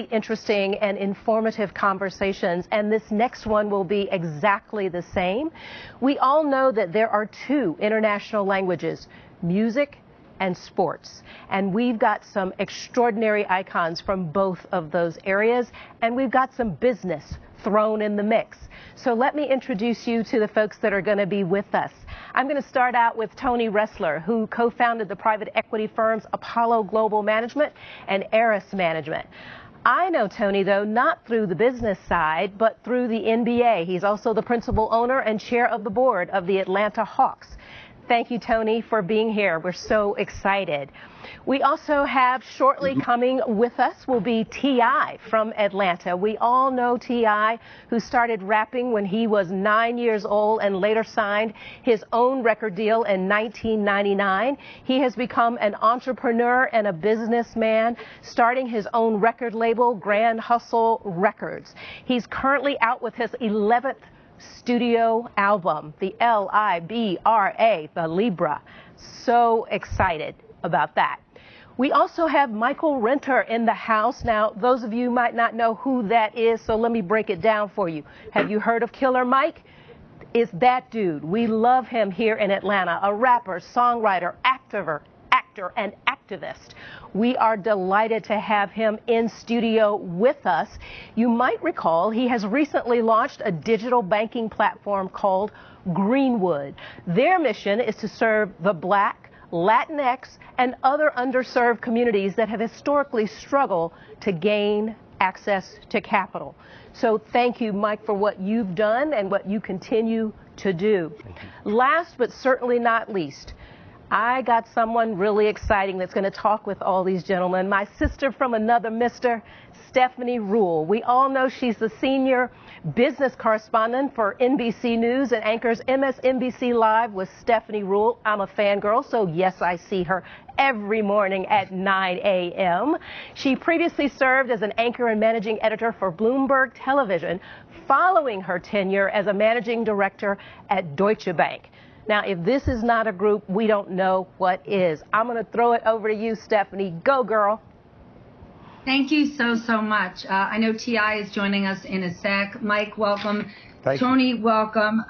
interesting and informative conversations, and this next one will be exactly the same. We all know that there are two international languages, music and sports, and we've got some extraordinary icons from both of those areas, and we've got some business thrown in the mix. So let me introduce you to the folks that are going to be with us. I'm going to start out with Tony Ressler, who co-founded the private equity firms Apollo Global Management and Eris Management. I know Tony, though, not through the business side, but through the NBA. He's also the principal owner and chair of the board of the Atlanta Hawks. Thank you, Tony, for being here. We're so excited. We also have shortly coming with us will be T.I. from Atlanta. We all know T.I., who started rapping when he was 9 years old and later signed his own record deal in 1999. He has become an entrepreneur and a businessman, starting his own record label, Grand Hustle Records. He's currently out with his 11th studio album, the Libra, the Libra. So excited about that. We also have Michael Renter in the house. Now, those of you might not know who that is, so let me break it down for you. Have you heard of Killer Mike? It's that dude. We love him here in Atlanta, a rapper, songwriter, actor, and activist. We are delighted to have him in studio with us. You might recall he has recently launched a digital banking platform called Greenwood. Their mission is to serve the Black, Latinx, and other underserved communities that have historically struggled to gain access to capital. So thank you, Mike, for what you've done and what you continue to do. Last but certainly not least, I got someone really exciting that's going to talk with all these gentlemen. My sister from another mister, Stephanie Ruhle. We all know she's the senior business correspondent for NBC News and anchors MSNBC Live with Stephanie Ruhle. I'm a fangirl, so yes, I see her every morning at 9 a.m. She previously served as an anchor and managing editor for Bloomberg Television, following her tenure as a managing director at Deutsche Bank. Now, if this is not a group, we don't know what is. I'm going to throw it over to you, Stephanie. Go, girl. Thank you so much. I know T.I. is joining us in a sec. Mike, welcome. Tony, welcome.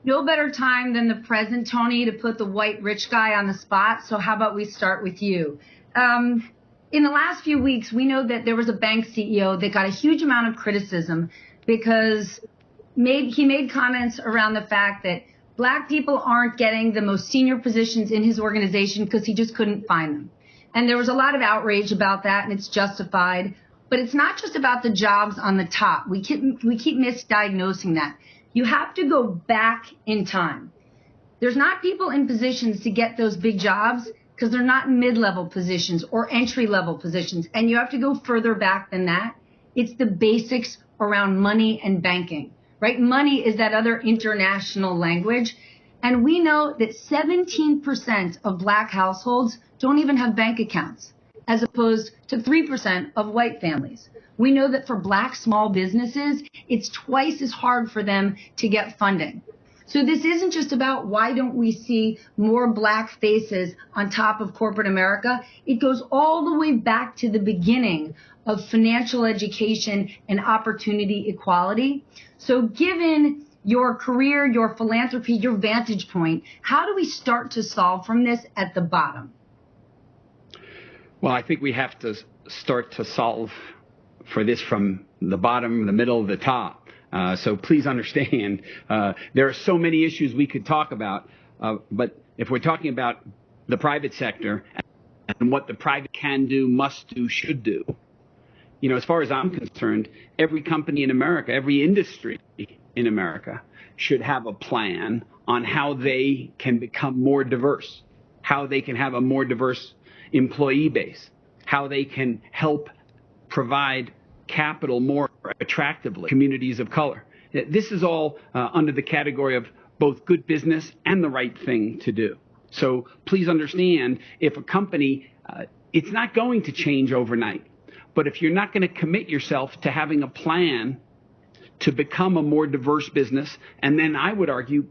No better time than the present, Tony, to put the white rich guy on the spot. So how about we start with you? In the last few weeks, we know that there was a bank CEO that got a huge amount of criticism because he made comments around the fact that Black people aren't getting the most senior positions in his organization because he just couldn't find them. And there was a lot of outrage about that, and it's justified. But it's not just about the jobs on the top. We keep misdiagnosing that. You have to go back in time. There's not people in positions to get those big jobs because they're not mid-level positions or entry-level positions. And you have to go further back than that. It's the basics around money and banking. Right? Money is that other international language. And we know that 17% of Black households don't even have bank accounts, as opposed to 3% of white families. We know that for Black small businesses, it's twice as hard for them to get funding. So this isn't just about why don't we see more Black faces on top of corporate America. It goes all the way back to the beginning of financial education and opportunity equality. So given your career, your philanthropy, your vantage point, how do we start to solve from this at the bottom? Well, I think we have to start to solve for this from the bottom, the middle, the top. So please understand, there are so many issues we could talk about, but if we're talking about the private sector and what the private can do, must do, should do, you know, as far as I'm concerned, every company in America, every industry in America should have a plan on how they can become more diverse, how they can have a more diverse employee base, how they can help provide capital more attractively, communities of color. This is all under the category of both good business and the right thing to do. So please understand, if a company, it's not going to change overnight. But if you're not going to commit yourself to having a plan to become a more diverse business, and then I would argue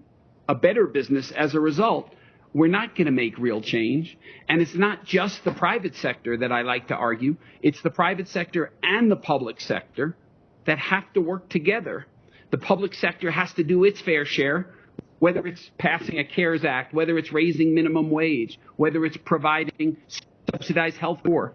a better business as a result, we're not going to make real change. And it's not just the private sector that I like to argue. It's the private sector and the public sector that have to work together. The public sector has to do its fair share, whether it's passing a CARES Act, whether it's raising minimum wage, whether it's providing subsidized health for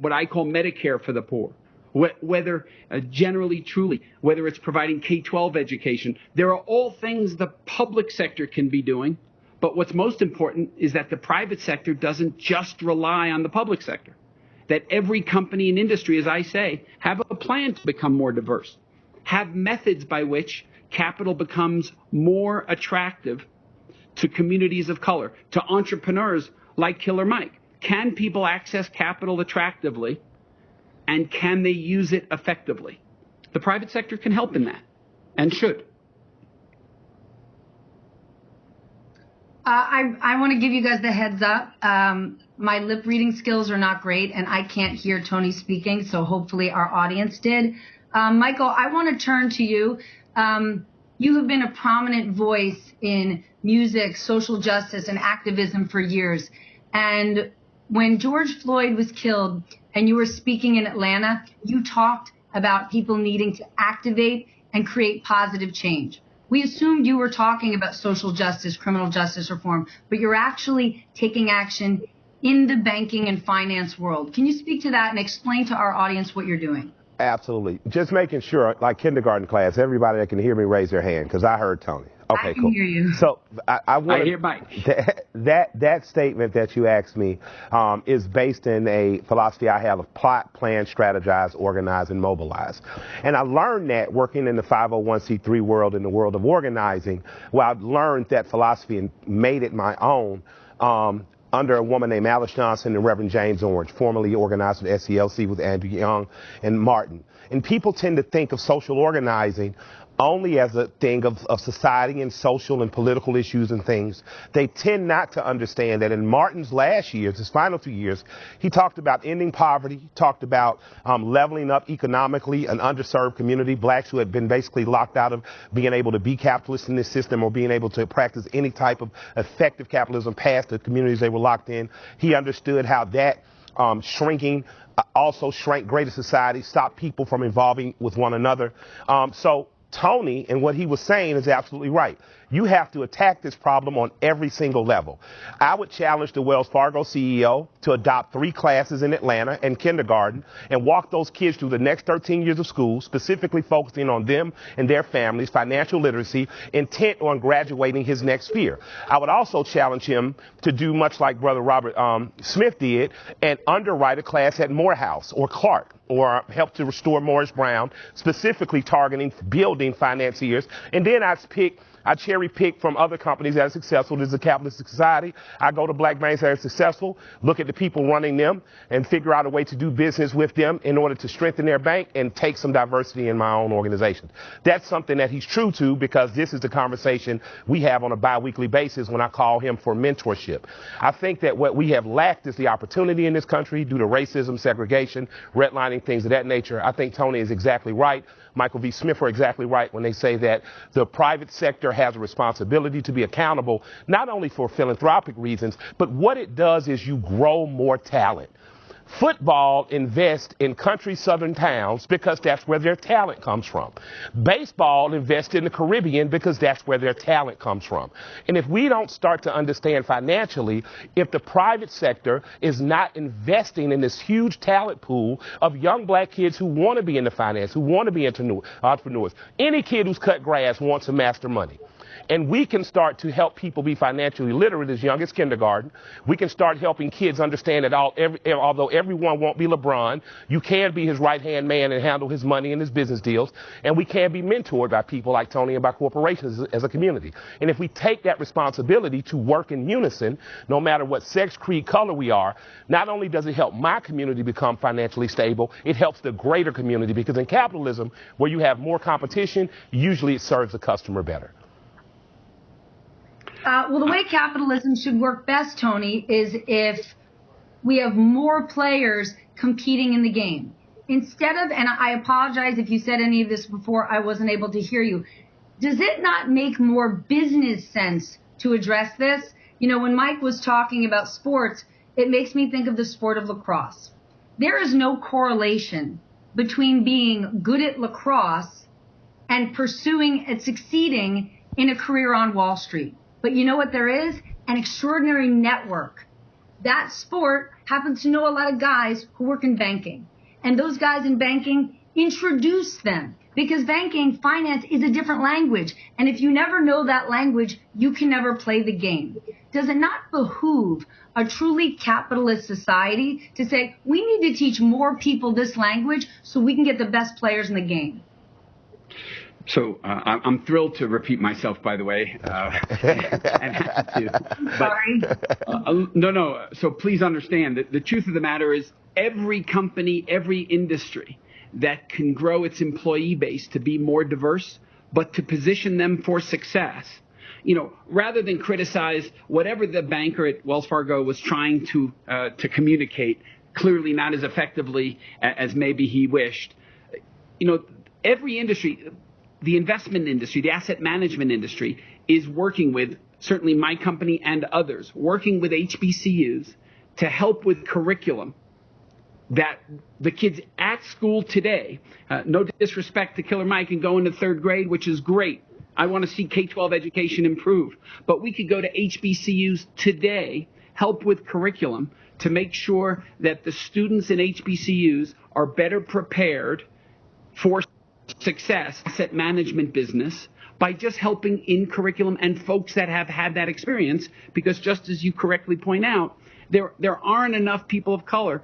what I call Medicare for the poor, whether whether it's providing K-12 education. There are all things the public sector can be doing. But what's most important is that the private sector doesn't just rely on the public sector, that every company and industry, as I say, have a plan to become more diverse, have methods by which capital becomes more attractive to communities of color, to entrepreneurs like Killer Mike. Can people access capital attractively, and can they use it effectively? The private sector can help in that, and should. I want to give you guys the heads up. My lip reading skills are not great, and I can't hear Tony speaking, so hopefully our audience did. Michael, I want to turn to you. You have been a prominent voice in music, social justice, and activism for years. And when George Floyd was killed and you were speaking in Atlanta, you talked about people needing to activate and create positive change. We assumed you were talking about social justice, criminal justice reform, but you're actually taking action in the banking and finance world. Can you speak to that and explain to our audience what you're doing? Absolutely. Just making sure, like kindergarten class, everybody that can hear me raise their hand, because I heard Tony. Okay, I can cool. hear you. So I want I hear Mike. That statement that you asked me is based in a philosophy I have of plot, plan, strategize, organize, and mobilize. And I learned that working in the 501c3 world, in the world of organizing, where I learned that philosophy and made it my own under a woman named Alice Johnson and Reverend James Orange, formerly organized with SCLC with Andrew Young and Martin. And people tend to think of social organizing only as a thing of society and social and political issues and things. They tend not to understand that in Martin's last years, his final 2 years, he talked about ending poverty, talked about leveling up economically an underserved community, blacks who had been basically locked out of being able to be capitalists in this system or being able to practice any type of effective capitalism past the communities they were locked in. He understood how that shrinking also shrank greater society, stopped people from involving with one another. So Tony and what he was saying is absolutely right. You have to attack this problem on every single level. I would challenge the Wells Fargo CEO to adopt 3 classes in Atlanta and kindergarten and walk those kids through the next 13 years of school, specifically focusing on them and their families, financial literacy, intent on graduating his next sphere. I would also challenge him to do much like Brother Robert Smith did and underwrite a class at Morehouse or Clark, or help to restore Morris Brown, specifically targeting building financiers. And then I cherry pick from other companies that are successful. There's a capitalistic society. I go to black banks that are successful, look at the people running them, and figure out a way to do business with them in order to strengthen their bank and take some diversity in my own organization. That's something that he's true to, because this is the conversation we have on a biweekly basis when I call him for mentorship. I think that what we have lacked is the opportunity in this country due to racism, segregation, redlining, things of that nature. I think Tony is exactly right. Michael V. Smith are exactly right when they say that the private sector has a responsibility to be accountable, not only for philanthropic reasons, but what it does is you grow more talent. Football invests in country southern towns because that's where their talent comes from. Baseball invests in the Caribbean because that's where their talent comes from. And if we don't start to understand financially, if the private sector is not investing in this huge talent pool of young black kids who want to be in the finance, who want to be entrepreneurs, any kid who's cut grass wants to master money. And we can start to help people be financially literate as young as kindergarten. We can start helping kids understand that although everyone won't be LeBron, you can be his right-hand man and handle his money and his business deals. And we can be mentored by people like Tony and by corporations as a community. And if we take that responsibility to work in unison, no matter what sex, creed, color we are, not only does it help my community become financially stable, it helps the greater community, because in capitalism, where you have more competition, usually it serves the customer better. Well, the way capitalism should work best, Tony, is if we have more players competing in the game. Instead of, and I apologize if you said any of this before, I wasn't able to hear you. Does it not make more business sense to address this? You know, when Mike was talking about sports, it makes me think of the sport of lacrosse. There is no correlation between being good at lacrosse and pursuing and succeeding in a career on Wall Street. But you know what there is? An extraordinary network. That sport happens to know a lot of guys who work in banking. And those guys in banking introduce them, because banking, finance is a different language. And if you never know that language, you can never play the game. Does it not behoove a truly capitalist society to say, we need to teach more people this language so we can get the best players in the game? So I'm thrilled to repeat myself, by the way. And happy to. But, sorry. No. So please understand that the truth of the matter is every company, every industry that can grow its employee base to be more diverse, but to position them for success, you know, rather than criticize whatever the banker at Wells Fargo was trying to communicate, clearly not as effectively as maybe he wished. You know, every industry, the investment industry, the asset management industry is working with, certainly my company and others, working with HBCUs to help with curriculum that the kids at school today, no disrespect to Killer Mike and going to third grade, which is great. I want to see K-12 education improve. But we could go to HBCUs today, help with curriculum to make sure that the students in HBCUs are better prepared for success, asset management business, by just helping in curriculum and folks that have had that experience, because just as you correctly point out, there aren't enough people of color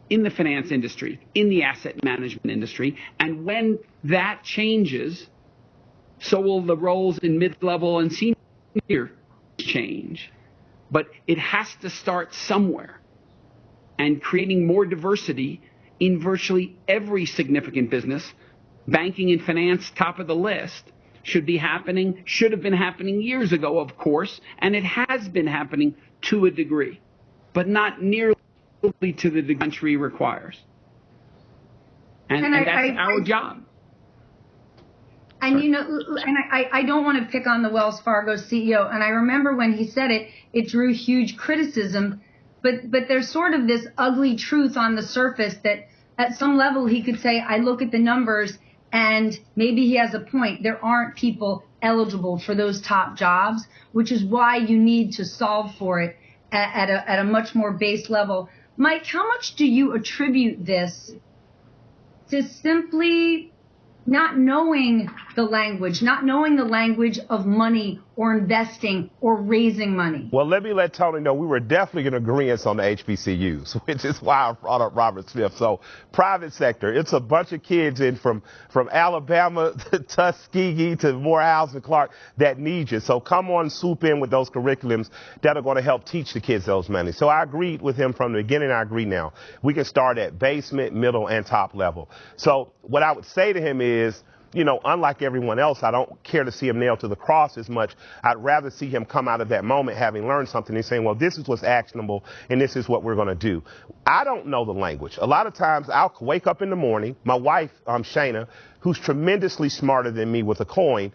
in the finance industry, in the asset management industry. And when that changes, so will the roles in mid-level and senior change. But it has to start somewhere. And creating more diversity in virtually every significant business, banking and finance, top of the list, should be happening, should have been happening years ago, of course, and it has been happening to a degree, but not nearly to the degree the country requires. And that's our job. And Sorry. You know, and I don't want to pick on the Wells Fargo CEO, and I remember when he said it, it drew huge criticism, but there's sort of this ugly truth on the surface that at some level he could say, I look at the numbers and maybe he has a point. There aren't people eligible for those top jobs, which is why you need to solve for it at a much more base level. Mike, how much do you attribute this to simply not knowing the language of money or investing or raising money? Well, let me let Tony know we were definitely in agreement on the HBCUs, which is why I brought up Robert Smith. So private sector, it's a bunch of kids in from Alabama to Tuskegee to Morehouse and Clark that need you. So come on, swoop in with those curriculums that are going to help teach the kids those money. So I agreed with him from the beginning. I agree now. We can start at basement, middle, and top level. So what I would say to him is, you know, unlike everyone else, I don't care to see him nailed to the cross as much. I'd rather see him come out of that moment having learned something and saying, well, this is what's actionable and this is what we're going to do. I don't know the language. A lot of times I'll wake up in the morning. My wife, Shayna, who's tremendously smarter than me with a coin,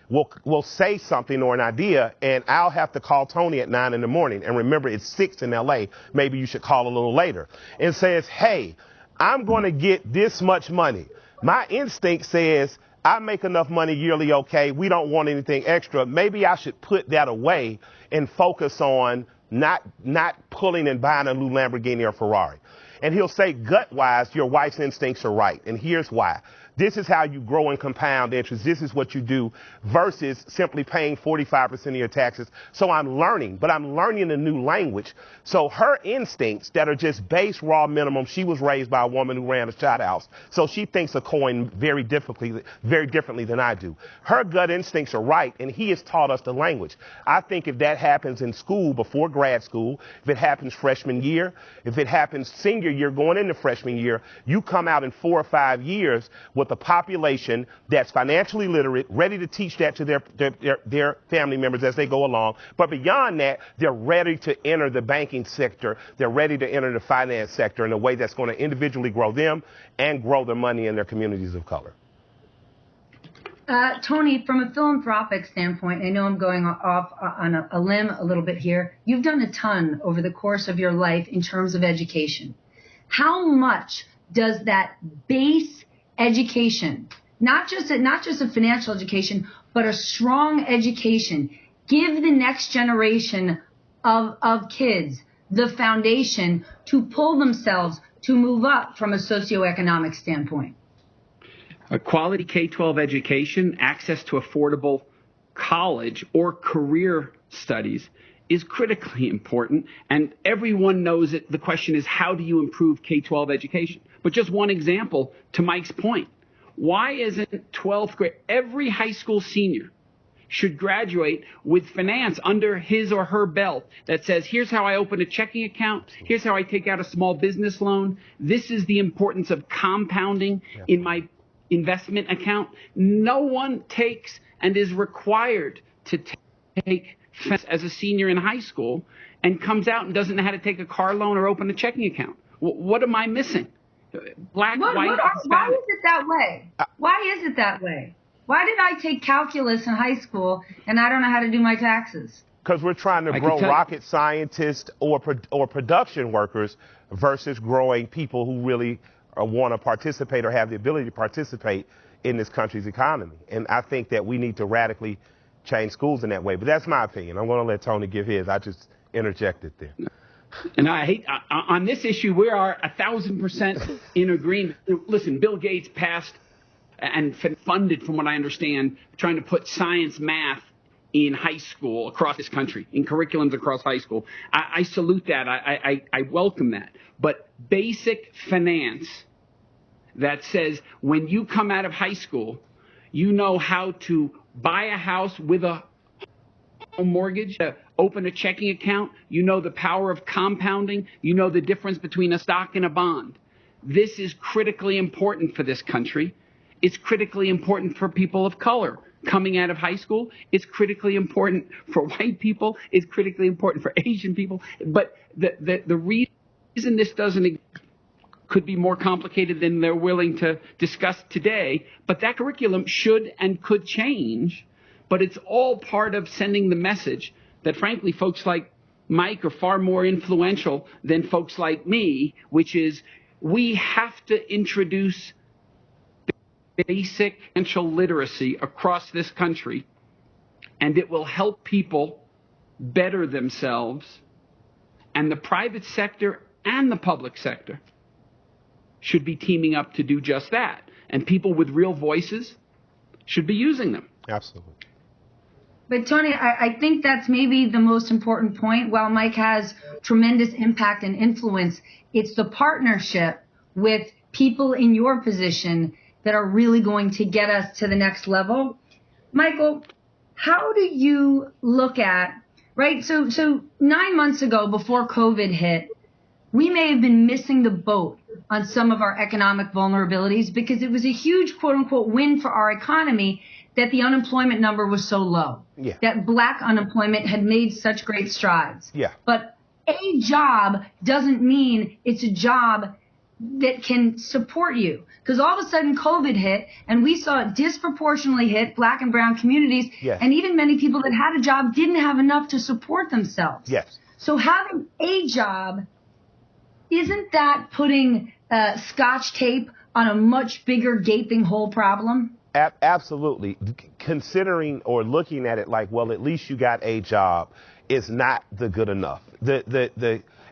will say something or an idea, and I'll have to call Tony at 9 in the morning. And remember, it's 6 in L.A. Maybe you should call a little later. And says, hey, I'm going to get this much money. My instinct says I make enough money yearly, okay, we don't want anything extra. Maybe I should put that away and focus on not pulling and buying a new Lamborghini or Ferrari. And he'll say, gut-wise, your wife's instincts are right. And here's why. This is how you grow and compound interest. This is what you do versus simply paying 45% of your taxes. So I'm learning, but I'm learning a new language. So her instincts that are just base raw minimum, she was raised by a woman who ran a shot house. So she thinks of coin very differently than I do. Her gut instincts are right, and he has taught us the language. I think if that happens in school before grad school, if it happens freshman year, if it happens senior year going into freshman year, you come out in 4 or 5 years with a population that's financially literate, ready to teach that to their family members as they go along. But beyond that, they're ready to enter the banking sector. They're ready to enter the finance sector in a way that's going to individually grow them and grow their money in their communities of color. Tony, from a philanthropic standpoint, I know I'm going off on a limb a little bit here. You've done a ton over the course of your life in terms of education. How much does that base education, not just a financial education, but a strong education, give the next generation of kids the foundation to pull themselves to move up from a socioeconomic standpoint? A quality K-12 education, access to affordable college or career studies is critically important, and everyone knows it. The question is, how do you improve K-12 education? But just one example, to Mike's point, why isn't 12th grade, every high school senior should graduate with finance under his or her belt that says, here's how I open a checking account, here's how I take out a small business loan, this is the importance of compounding in my investment account. No one takes and is required to take finance as a senior in high school and comes out and doesn't know how to take a car loan or open a checking account. What am I missing? Black, white, Hispanic. Why is it that way? Why is it that way? Why did I take calculus in high school and I don't know how to do my taxes? Because we're trying to grow rocket scientists or production workers versus growing people who really want to participate or have the ability to participate in this country's economy. And I think that we need to radically change schools in that way. But that's my opinion. I'm going to let Tony give his. I just interjected there. And I hate, on this issue, we are 1,000% in agreement. Listen, Bill Gates passed and funded, from what I understand, trying to put science, math in high school across this country, in curriculums across high school. I salute that. I welcome that. But basic finance that says when you come out of high school, you know how to buy a house with a home mortgage, open a checking account, you know the power of compounding, you know the difference between a stock and a bond. This is critically important for this country. It's critically important for people of color coming out of high school. It's critically important for white people. It's critically important for Asian people. But the reason this could be more complicated than they're willing to discuss today, but that curriculum should and could change. But it's all part of sending the message that, frankly, folks like Mike are far more influential than folks like me, which is we have to introduce basic financial literacy across this country, and it will help people better themselves. And the private sector and the public sector should be teaming up to do just that. And people with real voices should be using them. Absolutely. But Tony, I think that's maybe the most important point. While Mike has tremendous impact and influence, it's the partnership with people in your position that are really going to get us to the next level. Michael, how do you look at, right? So 9 months ago, before COVID hit, we may have been missing the boat on some of our economic vulnerabilities because it was a huge, quote unquote, win for our economy that the unemployment number was so low, that black unemployment had made such great strides. But a job doesn't mean it's a job that can support you. Because all of a sudden COVID hit and we saw it disproportionately hit black and brown communities. And even many people that had a job didn't have enough to support themselves. So having a job, isn't that putting scotch tape on a much bigger gaping hole problem? Absolutely. Considering or looking at it like, well, at least you got a job is not the good enough.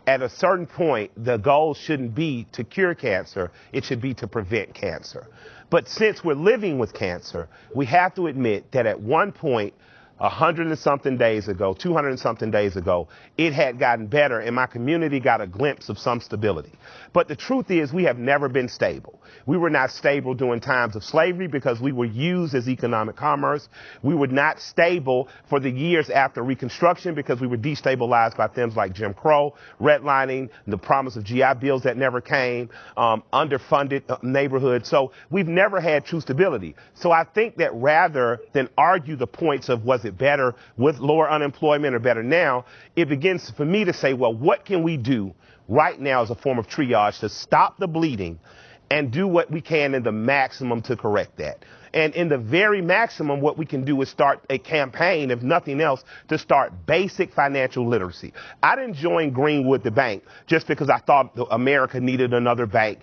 At a certain point, the goal shouldn't be to cure cancer. It should be to prevent cancer. But since we're living with cancer, we have to admit that at one point, 100 and something days ago, 200 and something days ago, it had gotten better and my community got a glimpse of some stability. But the truth is we have never been stable. We were not stable during times of slavery because we were used as economic commerce. We were not stable for the years after Reconstruction because we were destabilized by things like Jim Crow, redlining, the promise of GI bills that never came, underfunded neighborhoods. So we've never had true stability. So I think that rather than argue the points of was it better with lower unemployment or better now, it begins for me to say, well, what can we do right now as a form of triage to stop the bleeding and do what we can in the maximum to correct that. And in the very maximum, what we can do is start a campaign, if nothing else, to start basic financial literacy. I didn't join Greenwood the bank just because I thought America needed another bank.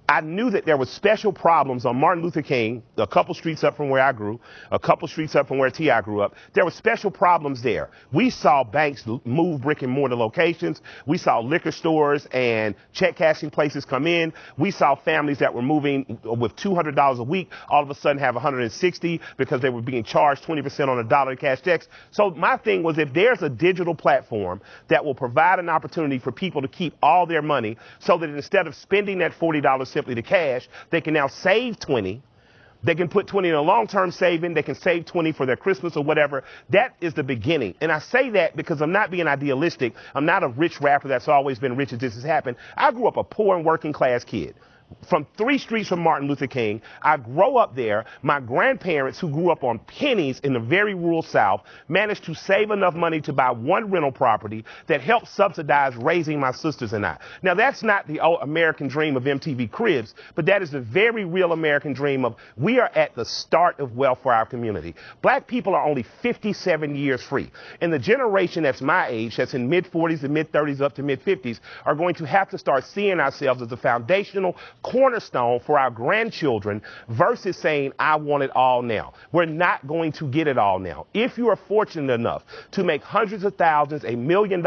I knew that there were special problems on Martin Luther King, a couple streets up from where I grew, a couple streets up from where T.I. grew up. There were special problems there. We saw banks move brick and mortar locations. We saw liquor stores and check cashing places come in. We saw families that were moving with $200 a week all of a sudden have $160 because they were being charged 20% on $1 in cash checks. So my thing was, if there's a digital platform that will provide an opportunity for people to keep all their money so that instead of spending that $40 simply to cash, they can now save 20. They can put 20 in a long-term saving. They can save 20 for their Christmas or whatever. That is the beginning. And I say that because I'm not being idealistic. I'm not a rich rapper that's always been rich as this has happened. I grew up a poor and working class kid. From 3 streets from Martin Luther King. I grow up there. My grandparents, who grew up on pennies in the very rural South, managed to save enough money to buy one rental property that helped subsidize raising my sisters and I. Now, that's not the old American dream of MTV Cribs, but that is the very real American dream of we are at the start of wealth for our community. Black people are only 57 years free. And the generation that's my age, that's in mid-40s and mid-30s up to mid-50s, are going to have to start seeing ourselves as a foundational cornerstone for our grandchildren versus saying, I want it all now. We're not going to get it all now. If you are fortunate enough to make hundreds of thousands, $1 million,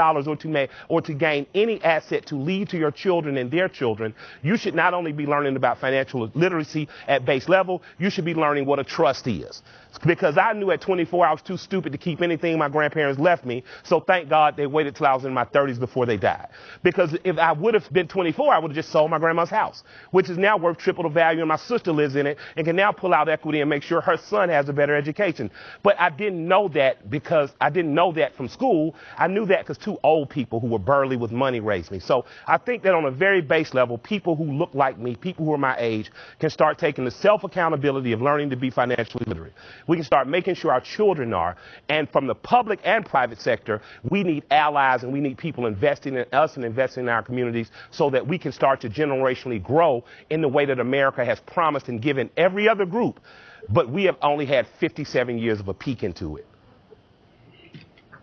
or to gain any asset to leave to your children and their children, you should not only be learning about financial literacy at base level, you should be learning what a trust is. Because I knew at 24 I was too stupid to keep anything my grandparents left me, so thank God they waited till I was in my 30s before they died. Because if I would have been 24, I would have just sold my grandma's house, which is now worth triple the value, and my sister lives in it and can now pull out equity and make sure her son has a better education. But I didn't know that because I didn't know that from school. I knew that because 2 old people who were burly with money raised me. So I think that on a very base level, people who look like me, people who are my age, can start taking the self-accountability of learning to be financially literate. We can start making sure our children are. And from the public and private sector, we need allies and we need people investing in us and investing in our communities so that we can start to generationally grow in the way that America has promised and given every other group. But we have only had 57 years of a peek into it.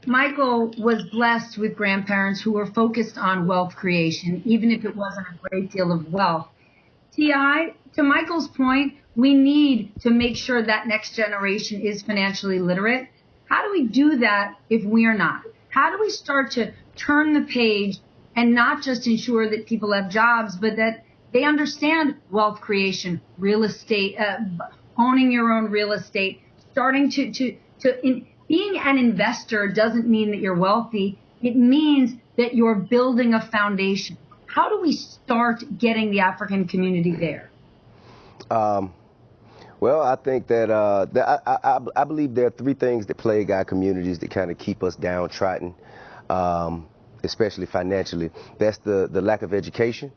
Michael was blessed with grandparents who were focused on wealth creation, even if it wasn't a great deal of wealth. T.I., to Michael's point, we need to make sure that next generation is financially literate. How do we do that if we are not? How do we start to turn the page and not just ensure that people have jobs, but that they understand wealth creation, real estate, owning your own real estate, starting being an investor doesn't mean that you're wealthy. It means that you're building a foundation. How do we start getting the African community there? Well, I think that I believe there are 3 things that plague our communities that kind of keep us downtrodden, especially financially. That's the lack of education,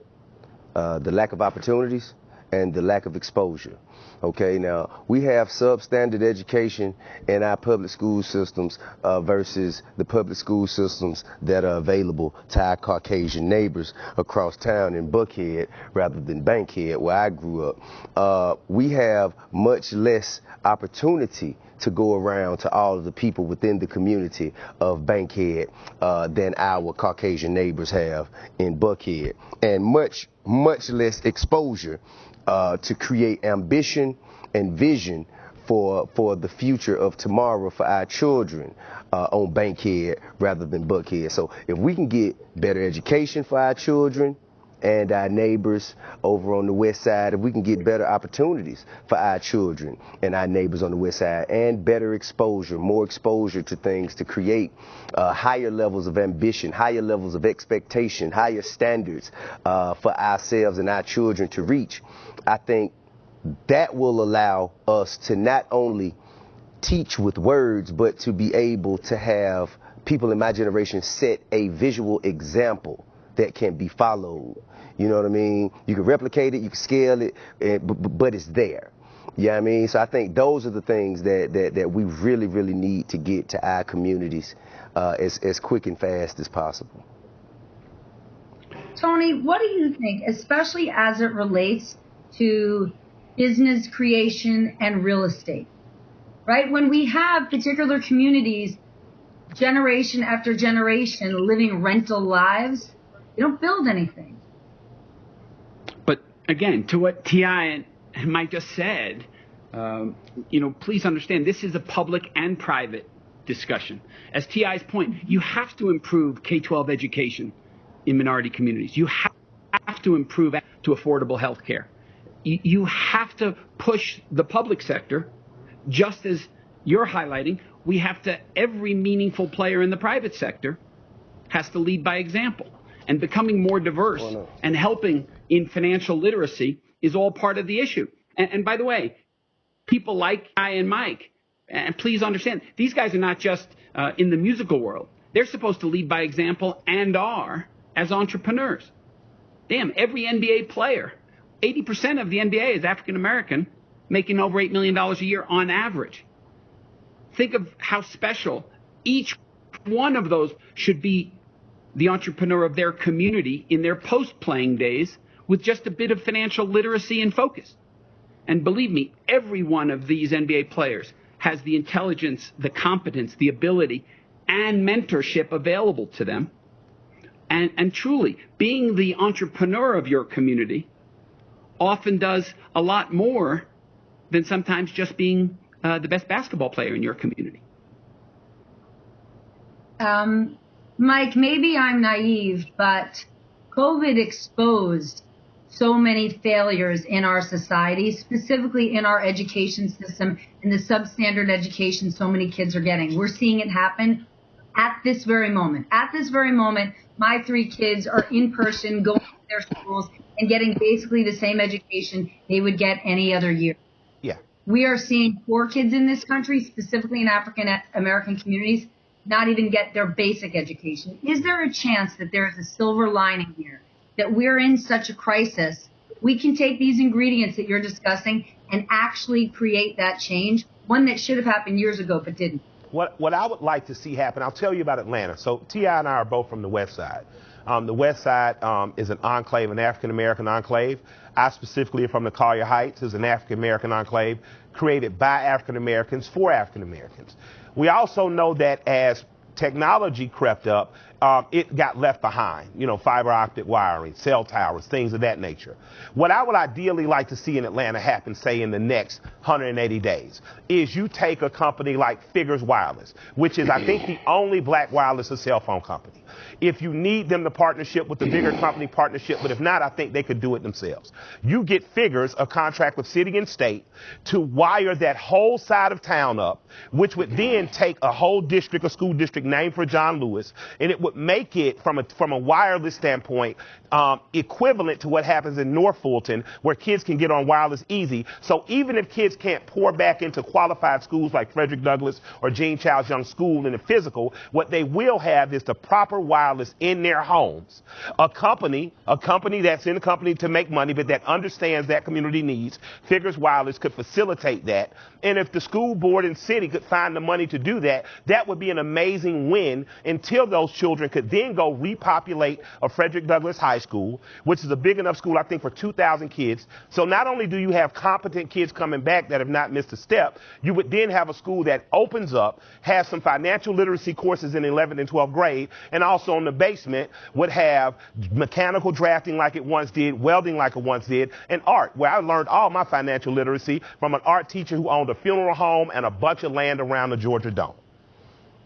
the lack of opportunities, and the lack of exposure. Okay, now we have substandard education in our public school systems versus the public school systems that are available to our Caucasian neighbors across town in Buckhead rather than Bankhead, where I grew up. We have much less opportunity to go around to all of the people within the community of Bankhead than our Caucasian neighbors have in Buckhead, and much less exposure to create ambition and vision for the future of tomorrow for our children on Bankhead rather than Buckhead. So if we can get better education for our children and our neighbors over on the west side, if we can get better opportunities for our children and our neighbors on the west side, and better exposure, more exposure to things to create higher levels of ambition, higher levels of expectation, higher standards for ourselves and our children to reach, I think that will allow us to not only teach with words, but to be able to have people in my generation set a visual example that can be followed. You know what I mean? You can replicate it, you can scale it, but it's there. You know what I mean? So I think those are the things that we really, really need to get to our communities as quick and fast as possible. Tony, what do you think, especially as it relates to business creation and real estate, right? When we have particular communities, generation after generation, living rental lives, they don't build anything. But again, to what T.I. and Mike just said, please understand, this is a public and private discussion. As T.I.'s point, you have to improve K-12 education in minority communities. You have to improve to affordable health care. You have to push the public sector, just as you're highlighting. We have to, every meaningful player in the private sector has to lead by example. And becoming more diverse and helping in financial literacy is all part of the issue. And by the way, people like I and Mike, and please understand, these guys are not just in the musical world. They're supposed to lead by example and are as entrepreneurs. Damn, every NBA player, 80% of the NBA is African American, making over $8 million a year on average. Think of how special each one of those should be, the entrepreneur of their community in their post-playing days, with just a bit of financial literacy and focus. And believe me, every one of these NBA players has the intelligence, the competence, the ability, and mentorship available to them. And truly, being the entrepreneur of your community often does a lot more than sometimes just being the best basketball player in your community. Mike, maybe I'm naive, but COVID exposed so many failures in our society, specifically in our education system, in the substandard education so many kids are getting. We're seeing it happen at this very moment. At this very moment, my 3 kids are in person, going to their schools and getting basically the same education they would get any other year. Yeah. We are seeing poor kids in this country, specifically in African American communities, not even get their basic education. Is there a chance that there is a silver lining here, that we're in such a crisis, we can take these ingredients that you're discussing and actually create that change, one that should have happened years ago but didn't? What I would like to see happen, I'll tell you about Atlanta. So T.I. and I are both from the West Side. The West Side is an enclave, an African-American enclave. I specifically am from the Collier Heights, is an African-American enclave created by African-Americans for African-Americans. We also know that as technology crept up, it got left behind, fiber optic wiring, cell towers, things of that nature. What I would ideally like to see in Atlanta happen, say in the next 180 days, is you take a company like Figures Wireless, which is, I think, the only black wireless cell phone company. If you need them to partnership with the bigger company, partnership, but if not, I think they could do it themselves. You get Figures, a contract with city and state, to wire that whole side of town up, which would then take a whole district, a school district named for John Lewis, and it would make it, from a wireless standpoint, equivalent to what happens in North Fulton, where kids can get on wireless easy. So even if kids can't pour back into qualified schools like Frederick Douglass or Gene Childs Young School in the physical, what they will have is the proper wireless in their homes. A company that's in the company to make money, but that understands that community needs, Figures Wireless could facilitate that. And if the school board and city could find the money to do that, that would be an amazing win, until those children could then go repopulate a Frederick Douglass High School, which is a big enough school, I think, for 2,000 kids. So not only do you have competent kids coming back that have not missed a step, you would then have a school that opens up, has some financial literacy courses in 11th and 12th grade, and also in the basement would have mechanical drafting like it once did, welding like it once did, and art, where I learned all my financial literacy from an art teacher who owned a funeral home and a bunch of land around the Georgia Dome.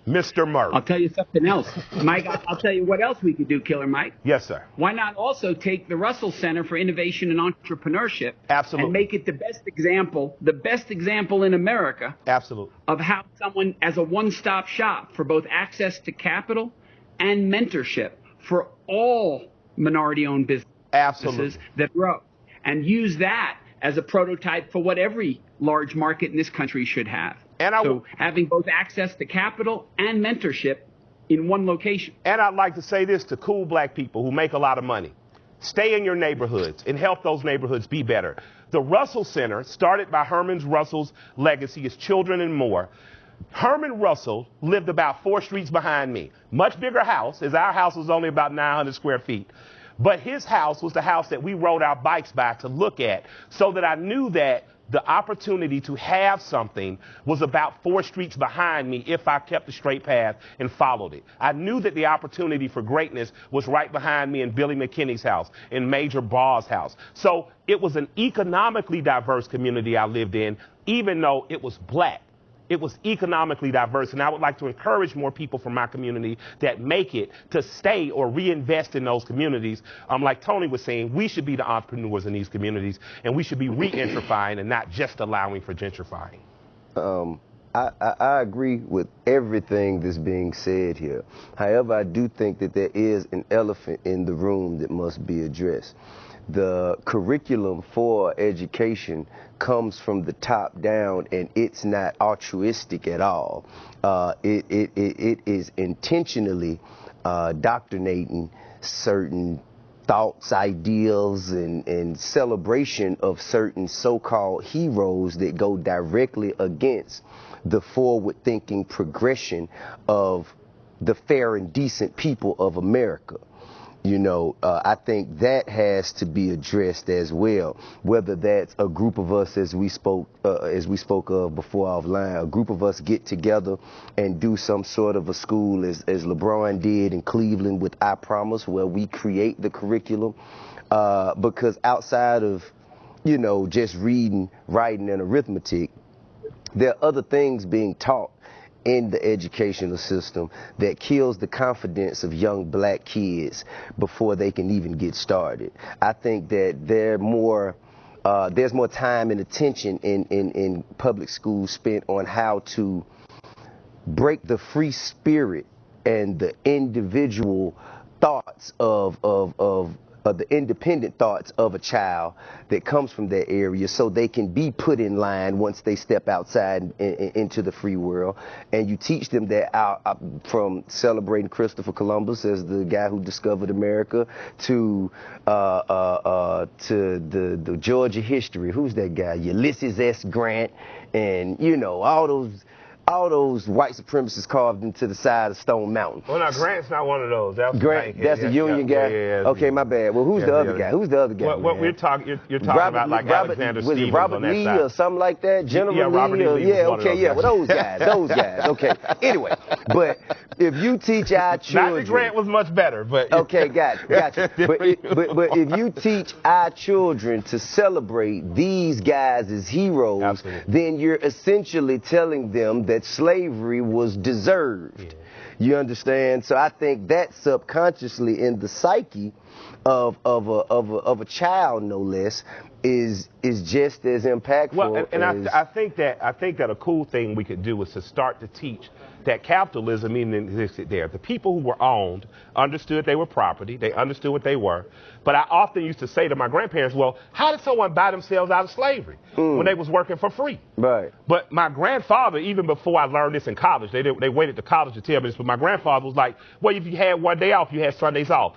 Mr. Murray. I'll tell you something else. Mike, I'll tell you what else we could do, Killer Mike. Yes, sir. Why not also take the Russell Center for Innovation and Entrepreneurship Absolutely. and make it the best example in America Absolutely. of how someone, as a one-stop shop for both access to capital and mentorship for all minority-owned businesses Absolutely. that grow, and use that as a prototype for what every large market in this country should have. So having both access to capital and mentorship in one location. And I'd like to say this to cool black people who make a lot of money. Stay in your neighborhoods and help those neighborhoods be better. The Russell Center, started by Herman Russell's legacy, is children and more. Herman Russell lived about 4 streets behind me. Much bigger house, as our house was only about 900 square feet. But his house was the house that we rode our bikes by to look at, so that I knew that the opportunity to have something was about 4 streets behind me if I kept the straight path and followed it. I knew that the opportunity for greatness was right behind me in Billy McKinney's house, in Major Ball's house. So it was an economically diverse community I lived in, even though it was black. It was economically diverse, and I would like to encourage more people from my community that make it to stay or reinvest in those communities. Like Tony was saying, we should be the entrepreneurs in these communities, and we should be re-gentrifying and not just allowing for gentrifying. I agree with everything that's being said here. However, I do think that there is an elephant in the room that must be addressed. The curriculum for education comes from the top down, and it's not altruistic at all. It is intentionally doctrinating certain thoughts, ideals, and celebration of certain so-called heroes that go directly against the forward-thinking progression of the fair and decent people of America. You know, I think that has to be addressed as well. Whether that's a group of us, as we spoke of before offline, a group of us get together and do some sort of a school, as LeBron did in Cleveland with I Promise, where we create the curriculum. Because outside of, you know, just reading, writing, and arithmetic, there are other things being taught in the educational system that kills the confidence of young black kids before they can even get started. I think that there's more time and attention in public schools spent on how to break the free spirit and the individual thoughts of the independent thoughts of a child that comes from that area, so they can be put in line once they step outside into the free world. And you teach them that from celebrating Christopher Columbus as the guy who discovered America to the Georgia history. Who's that guy? Ulysses S. Grant, and you know, all those white supremacists carved into the side of Stone Mountain. Well, now, Grant's not one of those. That's a Union guy? Yeah, okay, my bad. Well, who's the other guy? Who's the other guy? What you're talking about, like Alexander Stevens, was it Robert Lee or something like that? General Lee? Robert Lee. Yeah, okay, yeah. Well, those guys. Okay. Anyway, but if you teach our children, not that Grant was much better, but okay, gotcha. But if you teach our children to celebrate these guys as heroes, absolutely, then you're essentially telling them that slavery was deserved. Yeah. You understand? So I think that subconsciously in the psyche of a child, no less, is just as impactful. Well, I think that a cool thing we could do is to start to teach that capitalism even existed there. The people who were owned understood they were property. They understood what they were. But I often used to say to my grandparents, well, how did someone buy themselves out of slavery when they was working for free? Right. But my grandfather, even before I learned this in college, they waited to college to tell me this, but my grandfather was like, well, if you had one day off, you had Sundays off.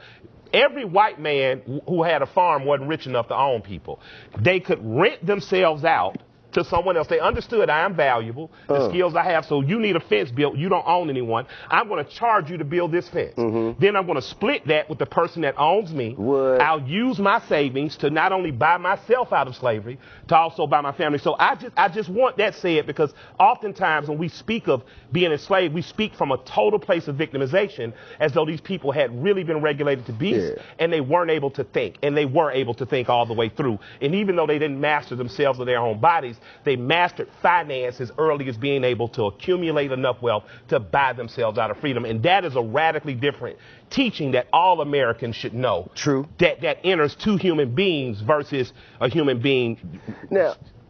Every white man who had a farm wasn't rich enough to own people. They could rent themselves out to someone else. They understood I am valuable, the skills I have, so you need a fence built, you don't own anyone. I'm going to charge you to build this fence. Then I'm going to split that with the person that owns me. I'll use my savings to not only buy myself out of slavery, to also buy my family. So I just want that said, because oftentimes when we speak of being enslaved, we speak from a total place of victimization, as though these people had really been regulated to beasts, and they weren't able to think, and they were able to think all the way through. And even though they didn't master themselves or their own bodies, they mastered finance as early as being able to accumulate enough wealth to buy themselves out of freedom. And that is a radically different teaching that all Americans should know. True. That enters two human beings versus a human being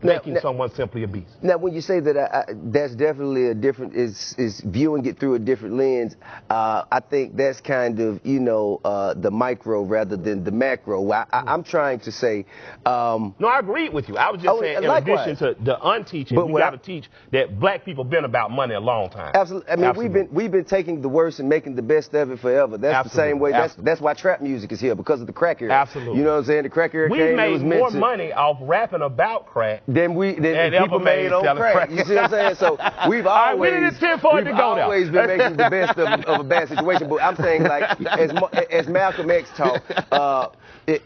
making someone simply a beast. Now, when you say that, that's definitely a different, is viewing it through a different lens. I think that's kind of, you know, the micro rather than the macro. I'm trying to say. No, I agree with you. I was just saying, in addition to the unteaching, we got to teach that black people been about money a long time. Absolutely. I mean, we've been taking the worst and making the best of it forever. That's the same way. That's why trap music is here, because of the crack era. Absolutely. You know what I'm saying? The crack era we made more money off rapping about crack then people made on crack. You see what I'm saying? So we've always been making the best of a bad situation. But I'm saying, like, as Malcolm X taught,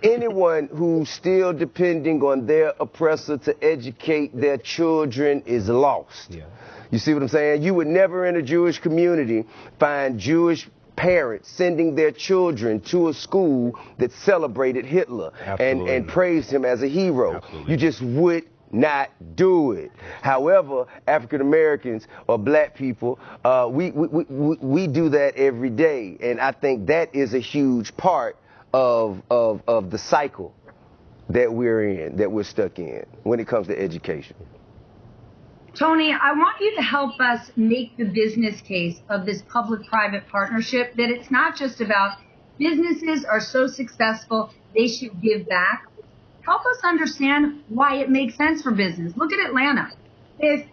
anyone who's still depending on their oppressor to educate their children is lost. Yeah. You see what I'm saying? You would never in a Jewish community find Jewish parents sending their children to a school that celebrated Hitler and praised him as a hero. Absolutely. You just would not do it. However, African Americans or black people, we do that every day, and I think that is a huge part of the cycle that we're stuck in when it comes to education. Tony, I want you to help us make the business case of this public-private partnership, that it's not just about businesses are so successful, they should give back. Help us understand why it makes sense for business. Look at Atlanta. If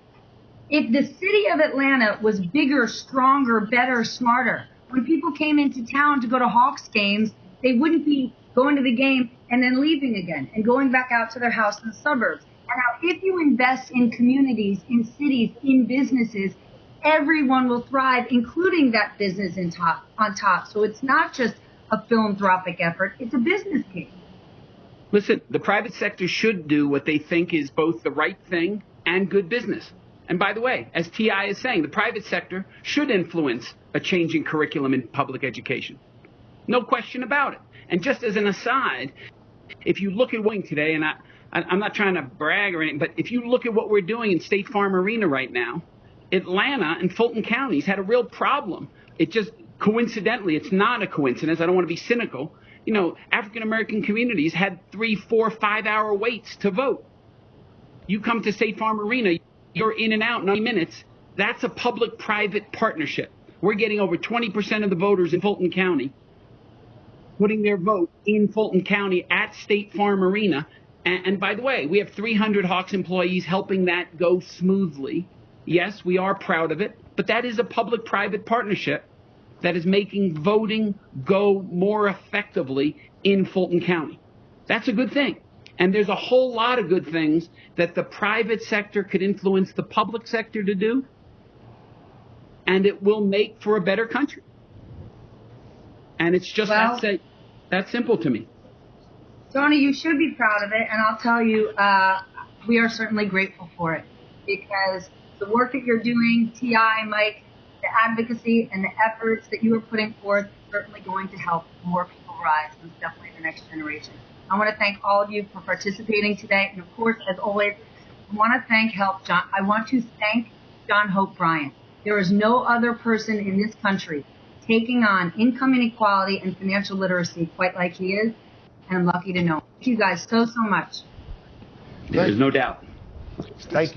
the city of Atlanta was bigger, stronger, better, smarter, when people came into town to go to Hawks games, they wouldn't be going to the game and then leaving again and going back out to their house in the suburbs. And now, if you invest in communities, in cities, in businesses, everyone will thrive, including that business on top. So it's not just a philanthropic effort, it's a business case. Listen, the private sector should do what they think is both the right thing and good business. And by the way, as T.I. is saying, the private sector should influence a changing curriculum in public education. No question about it. And just as an aside, if you look at Wing today, and I'm not trying to brag or anything, but if you look at what we're doing in State Farm Arena right now, Atlanta and Fulton counties had a real problem. It just, coincidentally, it's not a coincidence. I don't want to be cynical. You know, African-American communities had 3, 4, 5-hour waits to vote. You come to State Farm Arena, you're in and out in 90 minutes. That's a public-private partnership. We're getting over 20% of the voters in Fulton County putting their vote in Fulton County at State Farm Arena. And by the way, we have 300 Hawks employees helping that go smoothly. Yes, we are proud of it, but that is a public-private partnership that is making voting go more effectively in Fulton County. That's a good thing. And there's a whole lot of good things that the private sector could influence the public sector to do, and it will make for a better country. And it's just that simple to me. Tony, you should be proud of it, and I'll tell you, we are certainly grateful for it, because the work that you're doing, T.I., Mike, the advocacy and the efforts that you are putting forth is certainly going to help more people rise, and definitely the next generation. I want to thank all of you for participating today, and of course, as always, I want to thank John Hope Bryant. There is no other person in this country taking on income inequality and financial literacy quite like he is, and I'm lucky to know him. Thank you guys so much. There's no doubt. Thank you.